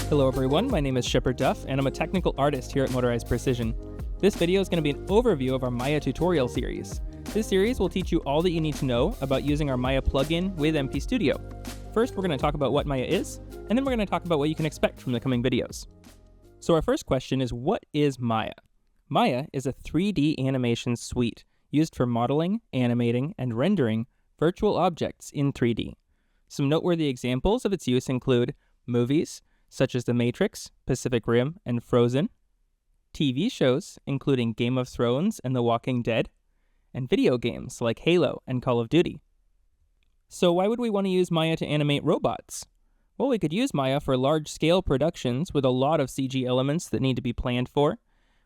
Hello everyone, my name is Shepard Duff, and I'm a technical artist here at Motorized Precision. This video is going to be an overview of our Maya tutorial series. This series will teach you all that you need to know about using our Maya plugin with MP Studio. First, we're going to talk about what Maya is, and then we're going to talk about what you can expect from the coming videos. So our first question is, what is Maya? Maya is a 3D animation suite used for modeling, animating, and rendering virtual objects in 3D. Some noteworthy examples of its use include movies, such as The Matrix, Pacific Rim, and Frozen, TV shows, including Game of Thrones and The Walking Dead, and video games like Halo and Call of Duty. So why would we want to use Maya to animate robots? Well, we could use Maya for large-scale productions with a lot of CG elements that need to be planned for.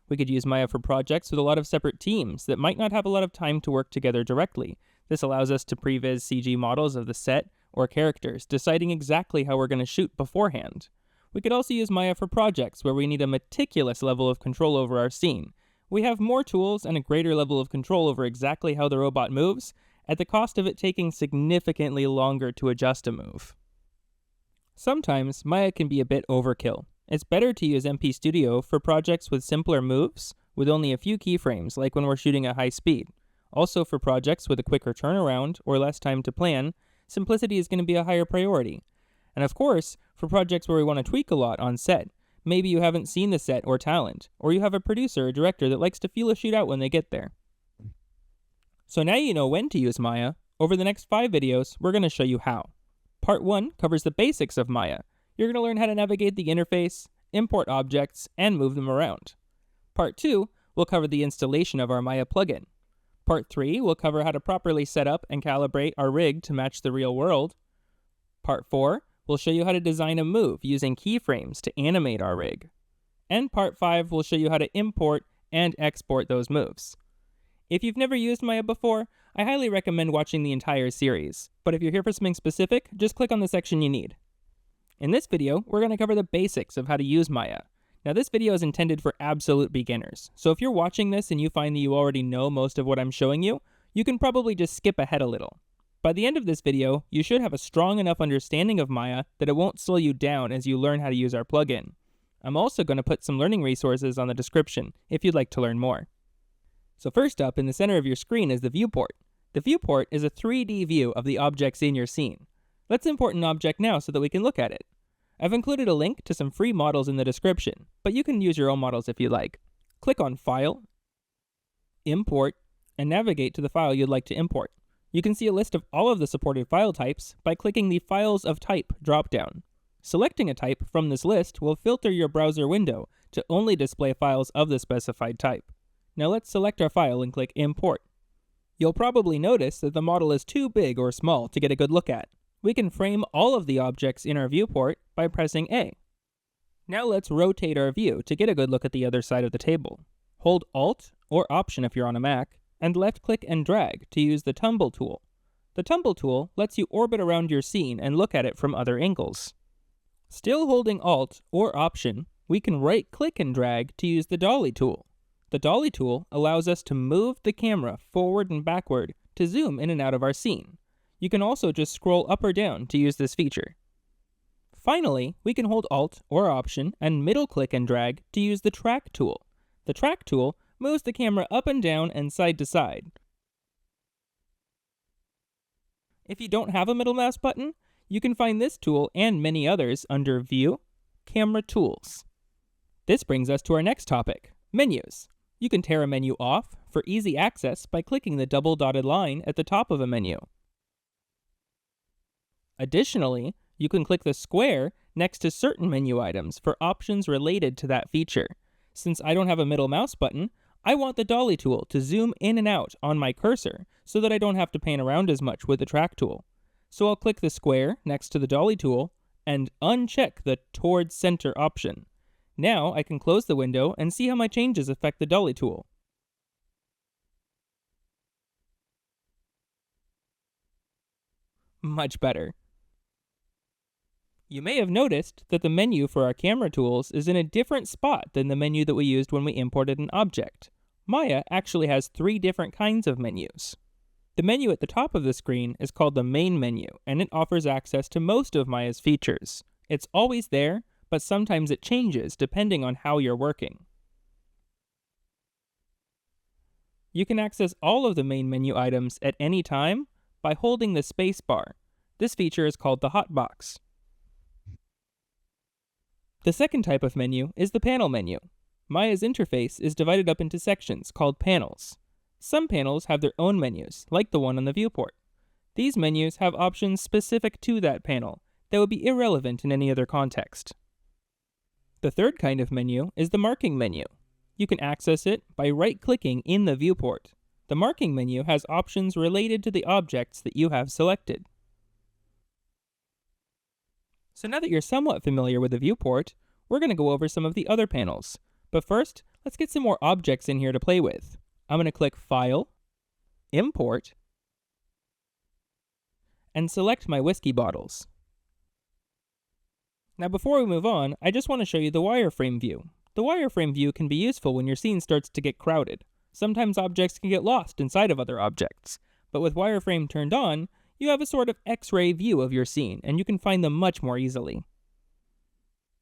We could use Maya for projects with a lot of separate teams that might not have a lot of time to work together directly. This allows us to previs CG models of the set or characters, deciding exactly how we're going to shoot beforehand. We could also use Maya for projects where we need a meticulous level of control over our scene. We have more tools and a greater level of control over exactly how the robot moves, at the cost of it taking significantly longer to adjust a move. Sometimes Maya can be a bit overkill. It's better to use MP Studio for projects with simpler moves, with only a few keyframes, like when we're shooting at high speed. Also for projects with a quicker turnaround or less time to plan, simplicity is going to be a higher priority. And of course, for projects where we want to tweak a lot on set, maybe you haven't seen the set or talent, or you have a producer or director that likes to feel a shoot out when they get there. So now you know when to use Maya. Over the next 5 videos, we're going to show you how. Part 1 covers the basics of Maya. You're going to learn how to navigate the interface, import objects, and move them around. Part 2 will cover the installation of our Maya plugin. Part 3 will cover how to properly set up and calibrate our rig to match the real world. Part 4 will show you how to design a move using keyframes to animate our rig. And Part 5 will show you how to import and export those moves. If you've never used Maya before, I highly recommend watching the entire series. But if you're here for something specific, just click on the section you need. In this video, we're going to cover the basics of how to use Maya. Now this video is intended for absolute beginners, so if you're watching this and you find that you already know most of what I'm showing you, you can probably just skip ahead a little. By the end of this video, you should have a strong enough understanding of Maya that it won't slow you down as you learn how to use our plugin. I'm also going to put some learning resources on the description if you'd like to learn more. So first up, in the center of your screen is the viewport. The viewport is a 3D view of the objects in your scene. Let's import an object now so that we can look at it. I've included a link to some free models in the description, but you can use your own models if you like. Click on File, Import, and navigate to the file you'd like to import. You can see a list of all of the supported file types by clicking the Files of Type dropdown. Selecting a type from this list will filter your browser window to only display files of the specified type. Now let's select our file and click Import. You'll probably notice that the model is too big or small to get a good look at. We can frame all of the objects in our viewport by pressing A. Now let's rotate our view to get a good look at the other side of the table. Hold Alt or Option if you're on a Mac, and left-click and drag to use the Tumble tool. The Tumble tool lets you orbit around your scene and look at it from other angles. Still holding Alt or Option, we can right-click and drag to use the Dolly tool. The Dolly tool allows us to move the camera forward and backward to zoom in and out of our scene. You can also just scroll up or down to use this feature. Finally, we can hold Alt or Option and middle-click and drag to use the Track tool. The Track tool moves the camera up and down and side to side. If you don't have a middle mouse button, you can find this tool and many others under View, Camera Tools. This brings us to our next topic, menus. You can tear a menu off for easy access by clicking the double dotted line at the top of a menu. Additionally, you can click the square next to certain menu items for options related to that feature. Since I don't have a middle mouse button, I want the Dolly tool to zoom in and out on my cursor so that I don't have to pan around as much with the Track tool. So I'll click the square next to the Dolly tool and uncheck the Towards Center option. Now I can close the window and see how my changes affect the Dolly tool. Much better. You may have noticed that the menu for our camera tools is in a different spot than the menu that we used when we imported an object. Maya actually has 3 different kinds of menus. The menu at the top of the screen is called the main menu, and it offers access to most of Maya's features. It's always there, but sometimes it changes depending on how you're working. You can access all of the main menu items at any time by holding the space bar. This feature is called the hotbox. The second type of menu is the panel menu. Maya's interface is divided up into sections called panels. Some panels have their own menus, like the one on the viewport. These menus have options specific to that panel that would be irrelevant in any other context. The third kind of menu is the marking menu. You can access it by right-clicking in the viewport. The marking menu has options related to the objects that you have selected. So now that you're somewhat familiar with the viewport, we're going to go over some of the other panels. But first, let's get some more objects in here to play with. I'm going to click File, Import, and select my whiskey bottles. Now before we move on, I just want to show you the wireframe view. The wireframe view can be useful when your scene starts to get crowded. Sometimes objects can get lost inside of other objects, but with wireframe turned on, you have a sort of X-ray view of your scene, and you can find them much more easily.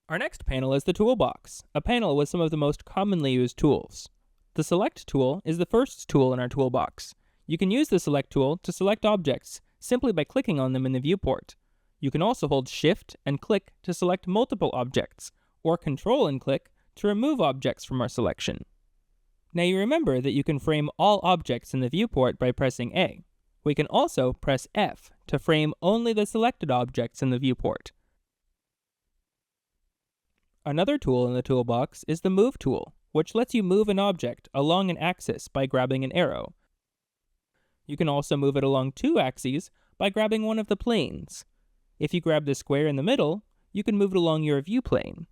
Our next panel is the toolbox, a panel with some of the most commonly used tools. The Select tool is the first tool in our toolbox. You can use the Select tool to select objects simply by clicking on them in the viewport. You can also hold Shift and click to select multiple objects, or Control and click to remove objects from our selection. Now you remember that you can frame all objects in the viewport by pressing A. We can also press F to frame only the selected objects in the viewport. Another tool in the toolbox is the Move tool, which lets you move an object along an axis by grabbing an arrow. You can also move it along two axes by grabbing one of the planes. If you grab the square in the middle, you can move it along your view plane.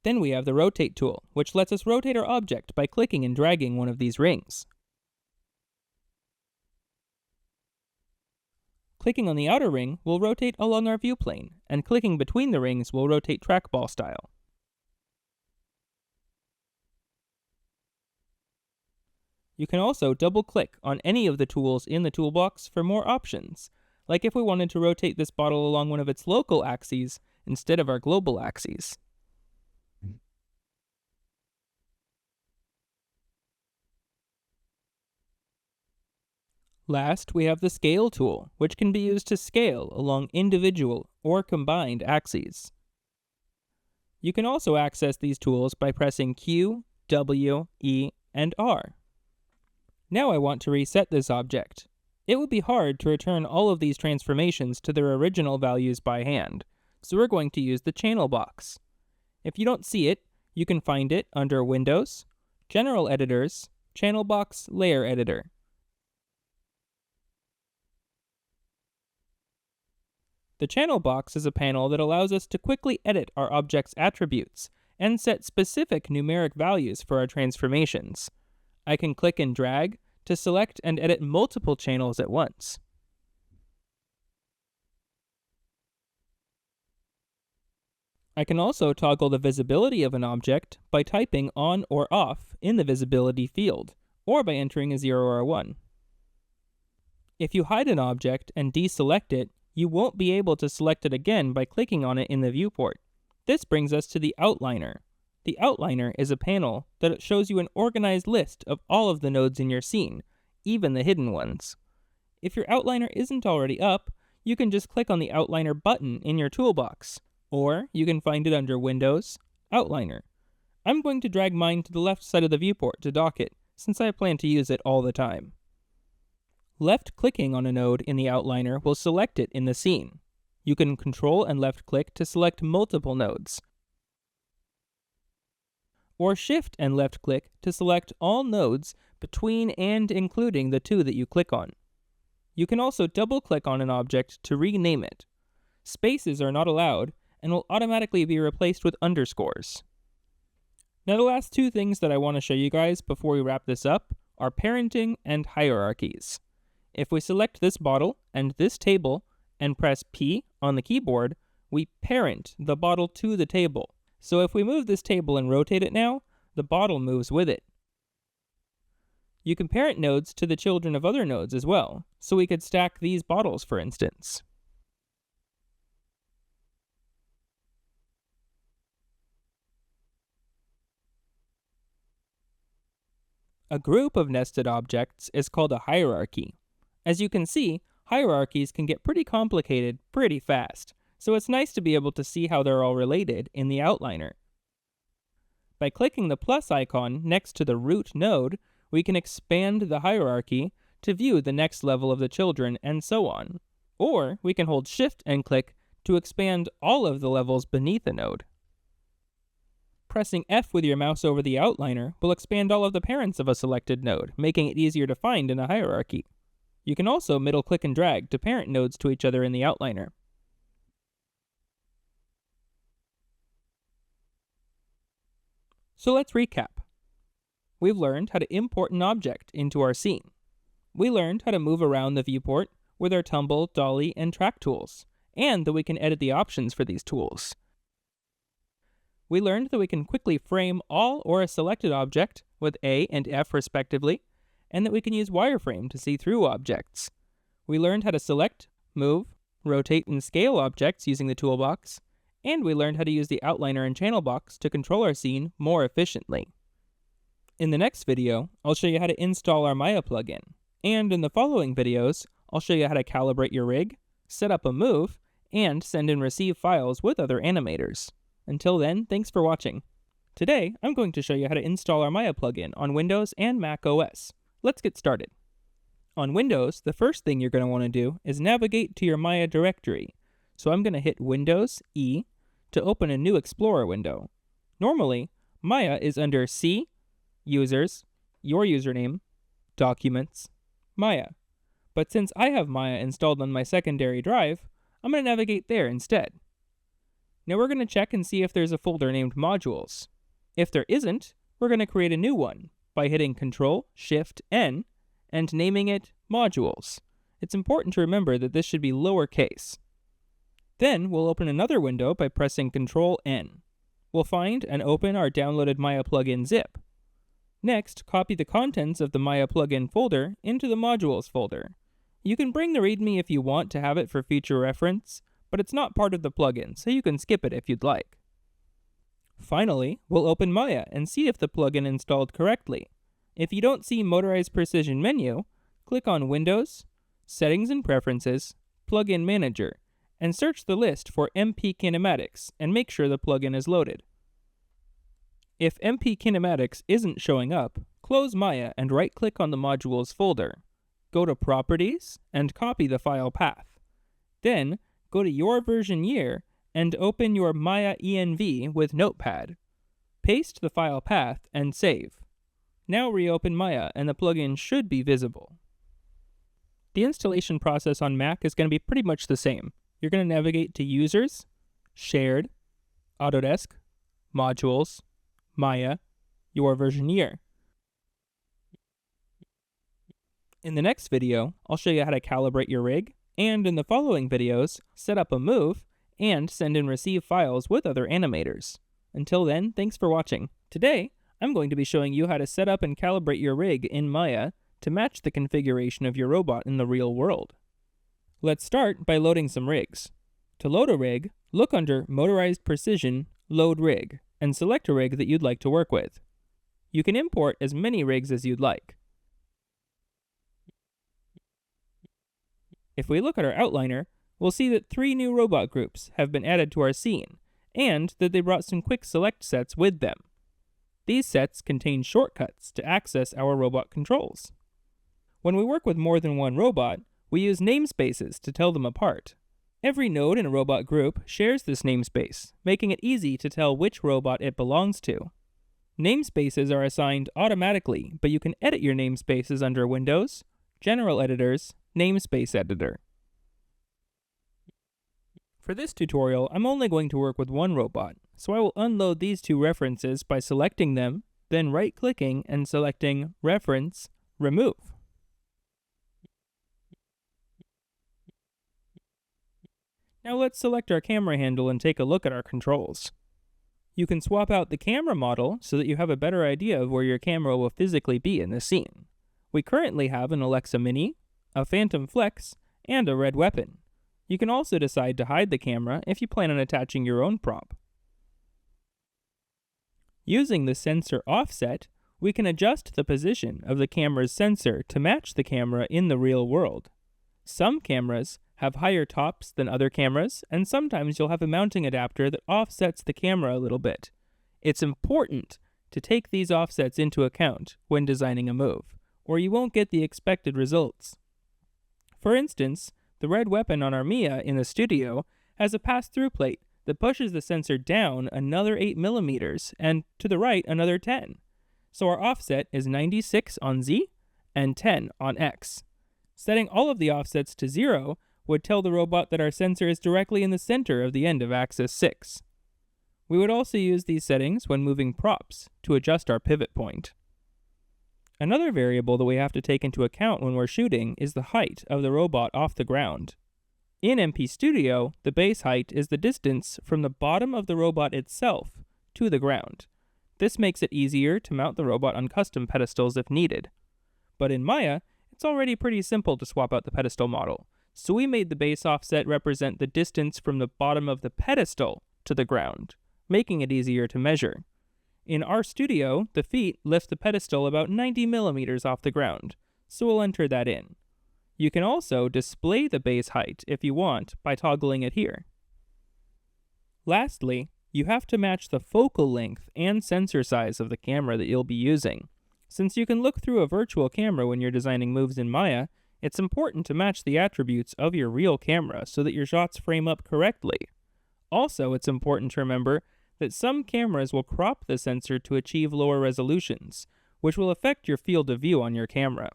Then we have the Rotate tool, which lets us rotate our object by clicking and dragging one of these rings. Clicking on the outer ring will rotate along our view plane, and clicking between the rings will rotate trackball style. You can also double-click on any of the tools in the toolbox for more options, like if we wanted to rotate this bottle along one of its local axes instead of our global axes. Last, we have the Scale tool, which can be used to scale along individual or combined axes. You can also access these tools by pressing Q, W, E, and R. Now I want to reset this object. It would be hard to return all of these transformations to their original values by hand, so we're going to use the channel box. If you don't see it, you can find it under Windows, General Editors, Channel Box Layer Editor. The channel box is a panel that allows us to quickly edit our object's attributes and set specific numeric values for our transformations. I can click and drag to select and edit multiple channels at once. I can also toggle the visibility of an object by typing on or off in the visibility field, or by entering a 0 or a 1. If you hide an object and deselect it, you won't be able to select it again by clicking on it in the viewport. This brings us to the Outliner. The Outliner is a panel that shows you an organized list of all of the nodes in your scene, even the hidden ones. If your Outliner isn't already up, you can just click on the Outliner button in your toolbox, or you can find it under Windows, Outliner. I'm going to drag mine to the left side of the viewport to dock it, since I plan to use it all the time. Left-clicking on a node in the Outliner will select it in the scene. You can Control and left-click to select multiple nodes, or Shift and left-click to select all nodes between and including the two that you click on. You can also double-click on an object to rename it. Spaces are not allowed and will automatically be replaced with underscores. Now the last two things that I want to show you guys before we wrap this up are parenting and hierarchies. If we select this bottle and this table and press P on the keyboard, we parent the bottle to the table. So if we move this table and rotate it now, the bottle moves with it. You can parent nodes to the children of other nodes as well, so we could stack these bottles, for instance. A group of nested objects is called a hierarchy. As you can see, hierarchies can get pretty complicated pretty fast, so it's nice to be able to see how they're all related in the outliner. By clicking the plus icon next to the root node, we can expand the hierarchy to view the next level of the children and so on. Or we can hold Shift and click to expand all of the levels beneath a node. Pressing F with your mouse over the outliner will expand all of the parents of a selected node, making it easier to find in a hierarchy. You can also middle click and drag to parent nodes to each other in the outliner. So let's recap. We've learned how to import an object into our scene. We learned how to move around the viewport with our tumble, dolly, and track tools, and that we can edit the options for these tools. We learned that we can quickly frame all or a selected object with A and F respectively, and that we can use wireframe to see through objects. We learned how to select, move, rotate, and scale objects using the toolbox, and we learned how to use the outliner and channel box to control our scene more efficiently. In the next video, I'll show you how to install our Maya plugin, and in the following videos, I'll show you how to calibrate your rig, set up a move, and send and receive files with other animators. Until then, thanks for watching. Today, I'm going to show you how to install our Maya plugin on Windows and Mac OS. Let's get started. On Windows, the first thing you're going to want to do is navigate to your Maya directory. So I'm going to hit Windows E to open a new Explorer window. Normally, Maya is under C, Users, Your Username, Documents, Maya. But since I have Maya installed on my secondary drive, I'm going to navigate there instead. Now we're going to check and see if there's a folder named Modules. If there isn't, we're going to create a new one by hitting Ctrl-Shift-N and naming it Modules. It's important to remember that this should be lowercase. Then we'll open another window by pressing Ctrl-N. We'll find and open our downloaded Maya plugin zip. Next, copy the contents of the Maya plugin folder into the Modules folder. You can bring the README if you want to have it for future reference, but it's not part of the plugin, so you can skip it if you'd like. Finally, we'll open Maya and see if the plugin installed correctly. If you don't see Motorized Precision menu, click on Windows, Settings and Preferences, Plugin Manager, and search the list for MP Kinematics and make sure the plugin is loaded. If MP Kinematics isn't showing up, close Maya and right-click on the Modules folder. Go to Properties and copy the file path. Then, go to Your Version Year and open your Maya env with Notepad. Paste the file path and save. Now reopen Maya and the plugin should be visible. The installation process on Mac is going to be pretty much the same. You're going to navigate to Users, Shared, Autodesk, Modules, Maya, Your Version Year. In the next video, I'll show you how to calibrate your rig, and in the following videos, set up a move, and send and receive files with other animators. Until then, thanks for watching. Today, I'm going to be showing you how to set up and calibrate your rig in Maya to match the configuration of your robot in the real world. Let's start by loading some rigs. To load a rig, look under Motorized Precision, Load Rig, and select a rig that you'd like to work with. You can import as many rigs as you'd like. If we look at our outliner, we'll see that 3 new robot groups have been added to our scene, and that they brought some quick select sets with them. These sets contain shortcuts to access our robot controls. When we work with more than one robot, we use namespaces to tell them apart. Every node in a robot group shares this namespace, making it easy to tell which robot it belongs to. Namespaces are assigned automatically, but you can edit your namespaces under Windows, General Editors, Namespace Editor. For this tutorial, I'm only going to work with one robot, so I will unload these 2 references by selecting them, then right-clicking and selecting Reference, Remove. Now let's select our camera handle and take a look at our controls. You can swap out the camera model so that you have a better idea of where your camera will physically be in the scene. We currently have an Alexa Mini, a Phantom Flex, and a red weapon. You can also decide to hide the camera if you plan on attaching your own prop. Using the sensor offset, We can adjust the position of the camera's sensor to match the camera in the real world. Some cameras have higher tops than other cameras, and sometimes you'll have a mounting adapter that offsets the camera a little bit. It's important to take these offsets into account when designing a move, or you won't get the expected results. For instance, the red weapon on our Mia in the studio has a pass-through plate that pushes the sensor down another 8mm and to the right another 10. So our offset is 96 on Z and 10 on X. Setting all of the offsets to 0 would tell the robot that our sensor is directly in the center of the end of axis 6. We would also use these settings when moving props to adjust our pivot point. Another variable that we have to take into account when we're shooting is the height of the robot off the ground. In MP Studio, the base height is the distance from the bottom of the robot itself to the ground. This makes it easier to mount the robot on custom pedestals if needed. But in Maya, it's already pretty simple to swap out the pedestal model, so we made the base offset represent the distance from the bottom of the pedestal to the ground, making it easier to measure. In RStudio, the feet lift the pedestal about 90mm off the ground, so we'll enter that in. You can also display the base height if you want by toggling it here. Lastly, you have to match the focal length and sensor size of the camera that you'll be using. Since you can look through a virtual camera when you're designing moves in Maya, it's important to match the attributes of your real camera so that your shots frame up correctly. Also, it's important to remember that some cameras will crop the sensor to achieve lower resolutions, which will affect your field of view on your camera.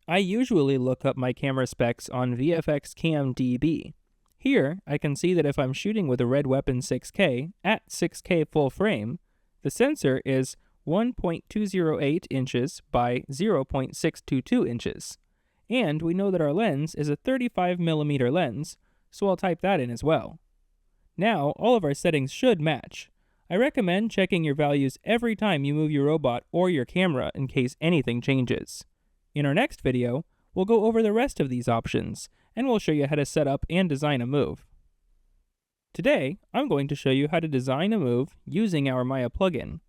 I usually look up my camera specs on VFX CamDB. Here, I can see that if I'm shooting with a red weapon 6K at 6K full frame, the sensor is 1.208 inches by 0.622 inches. And we know that our lens is a 35mm lens, so I'll type that in as well. Now, all of our settings should match. I recommend checking your values every time you move your robot or your camera in case anything changes. In our next video, we'll go over the rest of these options, and we'll show you how to set up and design a move. Today, I'm going to show you how to design a move using our Maya plugin.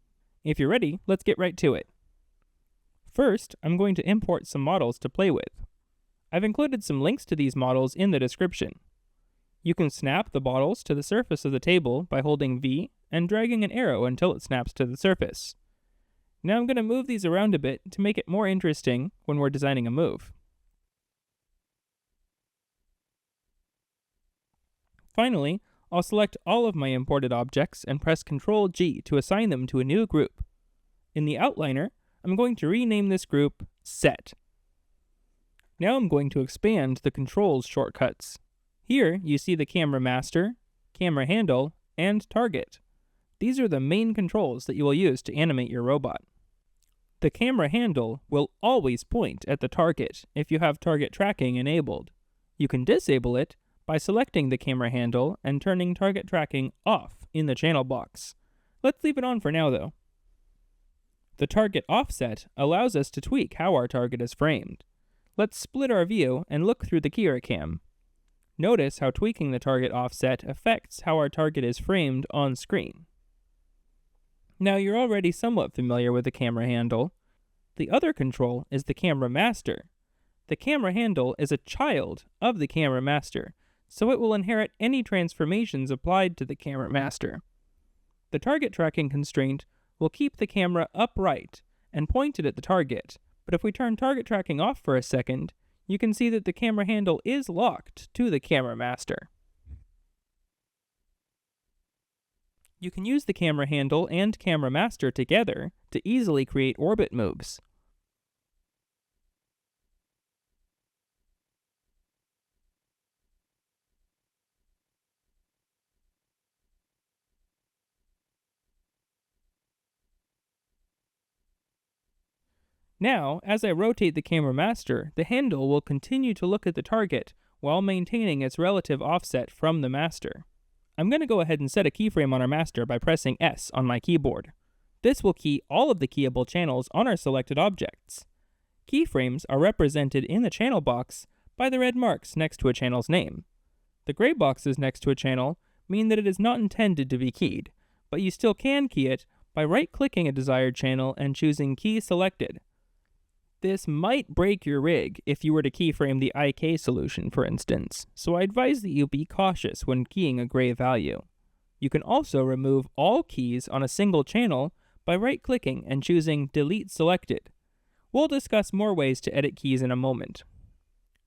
If you're ready, let's get right to it. First, I'm going to import some models to play with. I've included some links to these models in the description. You can snap the models to the surface of the table by holding V and dragging an arrow until it snaps to the surface. Now I'm going to move these around a bit to make it more interesting when we're designing a move. Finally, I'll select all of my imported objects and press Ctrl-G to assign them to a new group. In the outliner, I'm going to rename this group Set. Now I'm going to expand the Controls shortcuts. Here you see the Camera Master, Camera Handle, and Target. These are the main controls that you will use to animate your robot. The camera handle will always point at the target if you have target tracking enabled. You can disable it by selecting the camera handle and turning target tracking off in the channel box. Let's leave it on for now though. The target offset allows us to tweak how our target is framed. Let's split our view and look through the Kira cam. Notice how tweaking the target offset affects how our target is framed on screen. Now you're already somewhat familiar with the camera handle. The other control is the camera master. The camera handle is a child of the camera master, so it will inherit any transformations applied to the camera master. The target tracking constraint will keep the camera upright and pointed at the target, but if we turn target tracking off for a second, you can see that the camera handle is locked to the camera master. You can use the camera handle and camera master together to easily create orbit moves. Now, as I rotate the camera master, the handle will continue to look at the target while maintaining its relative offset from the master. I'm going to go ahead and set a keyframe on our master by pressing S on my keyboard. This will key all of the keyable channels on our selected objects. Keyframes are represented in the channel box by the red marks next to a channel's name. The gray boxes next to a channel mean that it is not intended to be keyed, but you still can key it by right-clicking a desired channel and choosing Key Selected. This might break your rig if you were to keyframe the IK solution, for instance, so I advise that you be cautious when keying a gray value. You can also remove all keys on a single channel by right-clicking and choosing Delete Selected. We'll discuss more ways to edit keys in a moment.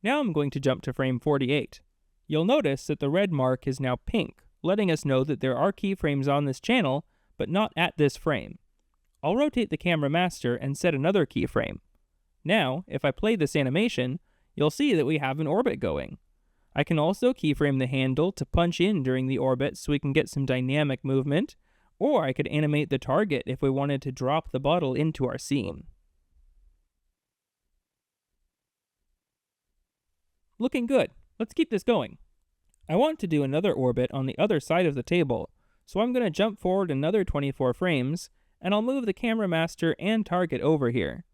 Now I'm going to jump to frame 48. You'll notice that the red mark is now pink, letting us know that there are keyframes on this channel, but not at this frame. I'll rotate the camera master and set another keyframe. Now, if I play this animation, you'll see that we have an orbit going. I can also keyframe the handle to punch in during the orbit so we can get some dynamic movement, or I could animate the target if we wanted to drop the bottle into our scene. Looking good. Let's keep this going. I want to do another orbit on the other side of the table, so I'm going to jump forward another 24 frames, and I'll move the camera master and target over here.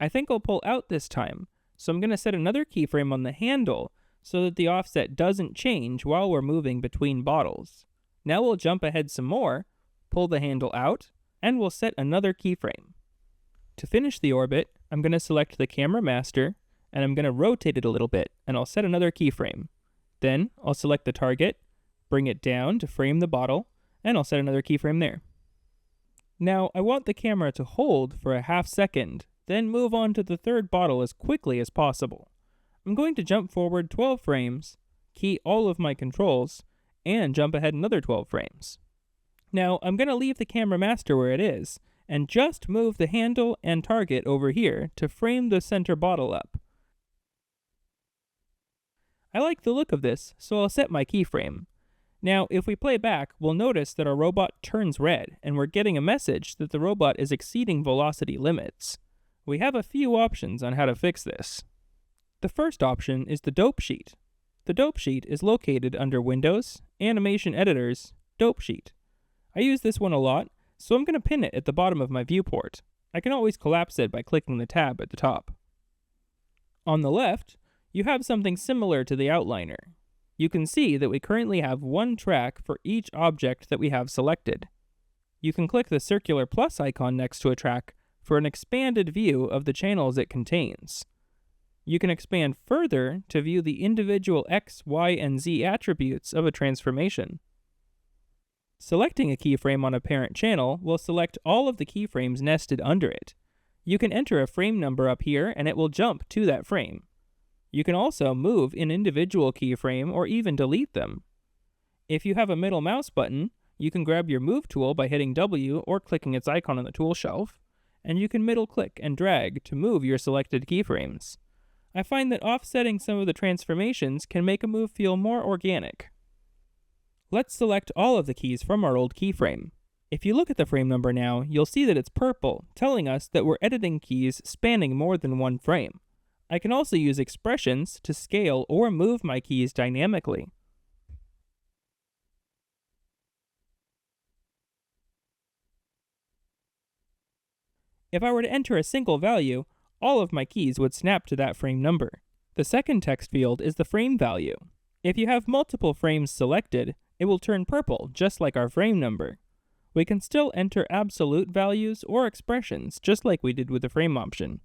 I think I'll pull out this time, so I'm going to set another keyframe on the handle so that the offset doesn't change while we're moving between bottles. Now we'll jump ahead some more, pull the handle out, and we'll set another keyframe. To finish the orbit, I'm going to select the camera master, and I'm going to rotate it a little bit, and I'll set another keyframe. Then I'll select the target, bring it down to frame the bottle, and I'll set another keyframe there. Now I want the camera to hold for a half second, then move on to the third bottle as quickly as possible. I'm going to jump forward 12 frames, key all of my controls, and jump ahead another 12 frames. Now I'm going to leave the camera master where it is, and just move the handle and target over here to frame the center bottle up. I like the look of this, so I'll set my keyframe. Now, if we play back, we'll notice that our robot turns red, and we're getting a message that the robot is exceeding velocity limits. We have a few options on how to fix this. The first option is the dope sheet. The dope sheet is located under Windows, Animation Editors, Dope Sheet. I use this one a lot, so I'm going to pin it at the bottom of my viewport. I can always collapse it by clicking the tab at the top. On the left, you have something similar to the outliner. You can see that we currently have one track for each object that we have selected. You can click the circular plus icon next to a track for an expanded view of the channels it contains. You can expand further to view the individual X, Y, and Z attributes of a transformation. Selecting a keyframe on a parent channel will select all of the keyframes nested under it. You can enter a frame number up here and it will jump to that frame. You can also move an individual keyframe or even delete them. If you have a middle mouse button, you can grab your Move tool by hitting W or clicking its icon on the tool shelf, and you can middle click and drag to move your selected keyframes. I find that offsetting some of the transformations can make a move feel more organic. Let's select all of the keys from our old keyframe. If you look at the frame number now, you'll see that it's purple, telling us that we're editing keys spanning more than one frame. I can also use expressions to scale or move my keys dynamically. If I were to enter a single value, all of my keys would snap to that frame number. The second text field is the frame value. If you have multiple frames selected, it will turn purple, just like our frame number. We can still enter absolute values or expressions, just like we did with the frame option.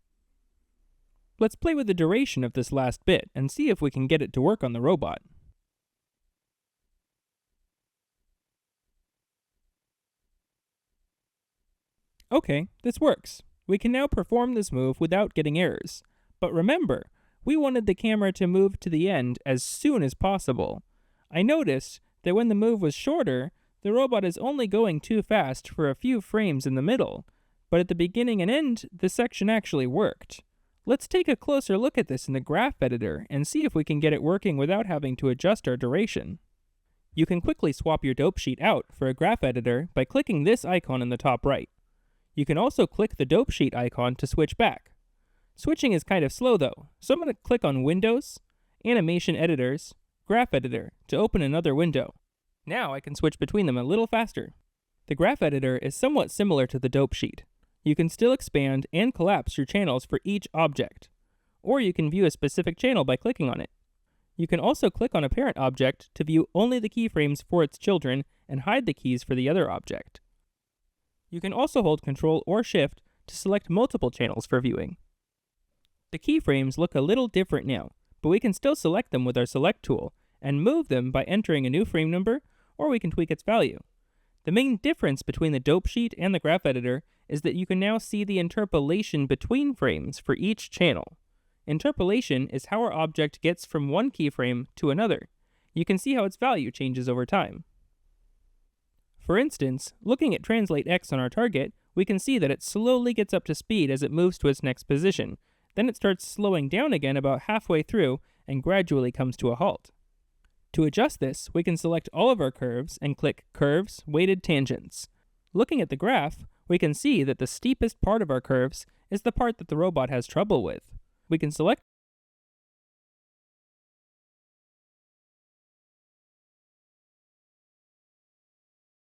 Let's play with the duration of this last bit and see if we can get it to work on the robot. Okay, this works. We can now perform this move without getting errors. But remember, we wanted the camera to move to the end as soon as possible. I noticed that when the move was shorter, the robot is only going too fast for a few frames in the middle, but at the beginning and end, the section actually worked. Let's take a closer look at this in the graph editor and see if we can get it working without having to adjust our duration. You can quickly swap your dope sheet out for a graph editor by clicking this icon in the top right. You can also click the dope sheet icon to switch back. Switching is kind of slow though, so I'm going to click on Windows, Animation Editors, Graph Editor to open another window. Now I can switch between them a little faster. The graph editor is somewhat similar to the dope sheet. You can still expand and collapse your channels for each object, or you can view a specific channel by clicking on it. You can also click on a parent object to view only the keyframes for its children and hide the keys for the other object. You can also hold Ctrl or Shift to select multiple channels for viewing. The keyframes look a little different now, but we can still select them with our Select tool, and move them by entering a new frame number, or we can tweak its value. The main difference between the dope sheet and the graph editor is that you can now see the interpolation between frames for each channel. Interpolation is how our object gets from one keyframe to another. You can see how its value changes over time. For instance, looking at Translate X on our target, we can see that it slowly gets up to speed as it moves to its next position. Then it starts slowing down again about halfway through and gradually comes to a halt. To adjust this, we can select all of our curves and click Curves, Weighted Tangents. Looking at the graph, we can see that the steepest part of our curves is the part that the robot has trouble with. We can select